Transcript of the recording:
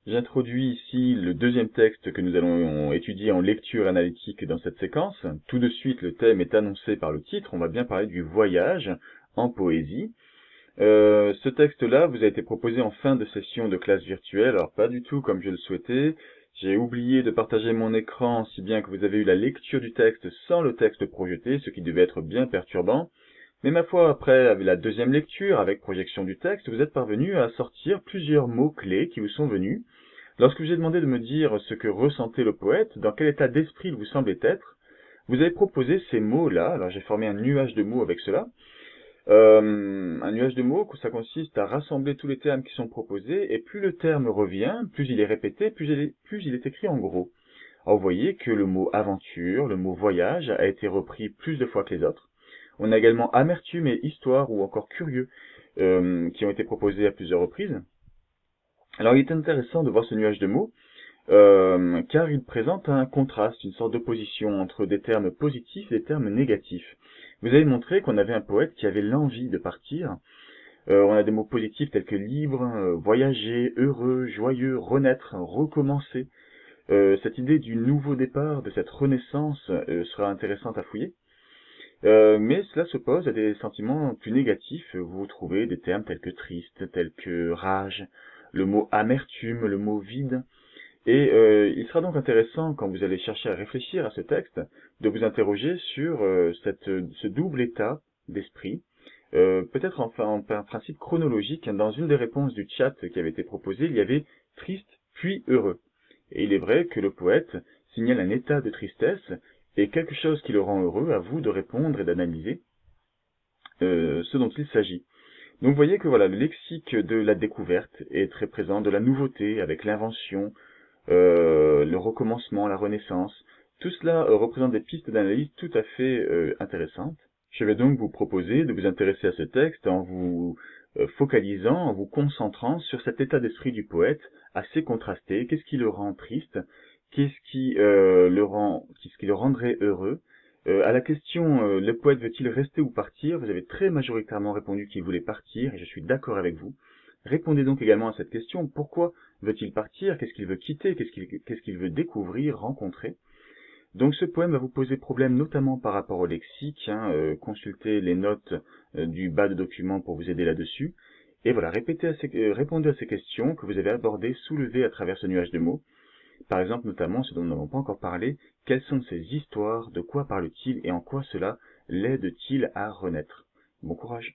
J'introduis ici le deuxième texte que nous allons étudier en lecture analytique dans cette séquence. Tout de suite, le thème est annoncé par le titre. On va bien parler du voyage en poésie. Ce texte-là vous a été proposé en fin de session de classe virtuelle, alors pas du tout comme je le souhaitais. J'ai oublié de partager mon écran, si bien que vous avez eu la lecture du texte sans le texte projeté, ce qui devait être bien perturbant. Mais ma foi, après avec la deuxième lecture, avec projection du texte, vous êtes parvenu à sortir plusieurs mots-clés qui vous sont venus. Lorsque je vous ai demandé de me dire ce que ressentait le poète, dans quel état d'esprit il vous semblait être, vous avez proposé ces mots-là. Alors j'ai formé un nuage de mots avec cela. Un nuage de mots, ça consiste à rassembler tous les termes qui sont proposés, et plus le terme revient, plus il est répété, plus il est écrit en gros. Alors vous voyez que le mot aventure, le mot voyage a été repris plus de fois que les autres. On a également amertume et histoire ou encore curieux qui ont été proposés à plusieurs reprises. Alors il est intéressant de voir ce nuage de mots car il présente un contraste, une sorte d'opposition entre des termes positifs et des termes négatifs. Vous avez montré qu'on avait un poète qui avait l'envie de partir. On a des mots positifs tels que libre, voyager, heureux, joyeux, renaître, recommencer. Cette idée du nouveau départ, de cette renaissance, sera intéressante à fouiller. Mais cela s'oppose à des sentiments plus négatifs. Vous trouvez des termes tels que triste, tels que rage, le mot amertume, le mot vide. Et il sera donc intéressant, quand vous allez chercher à réfléchir à ce texte, de vous interroger sur ce double état d'esprit, peut-être en principe chronologique. Dans une des réponses du chat qui avait été proposée, il y avait triste puis heureux. Et il est vrai que le poète signale un état de tristesse et quelque chose qui le rend heureux. À vous de répondre et d'analyser ce dont il s'agit. Donc vous voyez que voilà, le lexique de la découverte est très présent, de la nouveauté avec l'invention, le recommencement, la renaissance. Tout cela représente des pistes d'analyse tout à fait intéressantes. Je vais donc vous proposer de vous intéresser à ce texte en vous focalisant, en vous concentrant sur cet état d'esprit du poète assez contrasté. Qu'est-ce qui le rend triste? Qu'est-ce qui le rendrait heureux? À la question le poète veut-il rester ou partir? Vous avez très majoritairement répondu qu'il voulait partir, et je suis d'accord avec vous. Répondez donc également à cette question: pourquoi veut-il partir? Qu'est-ce qu'il veut quitter? Qu'est-ce qu'il veut découvrir, rencontrer? Donc ce poème va vous poser problème notamment par rapport au lexique. Consultez les notes du bas de document pour vous aider là-dessus. Et voilà, répondez à ces questions que vous avez abordées, soulevées à travers ce nuage de mots. Par exemple, notamment, ce dont nous n'avons pas encore parlé, quelles sont ces histoires, de quoi parle-t-il et en quoi cela l'aide-t-il à renaître? Bon courage!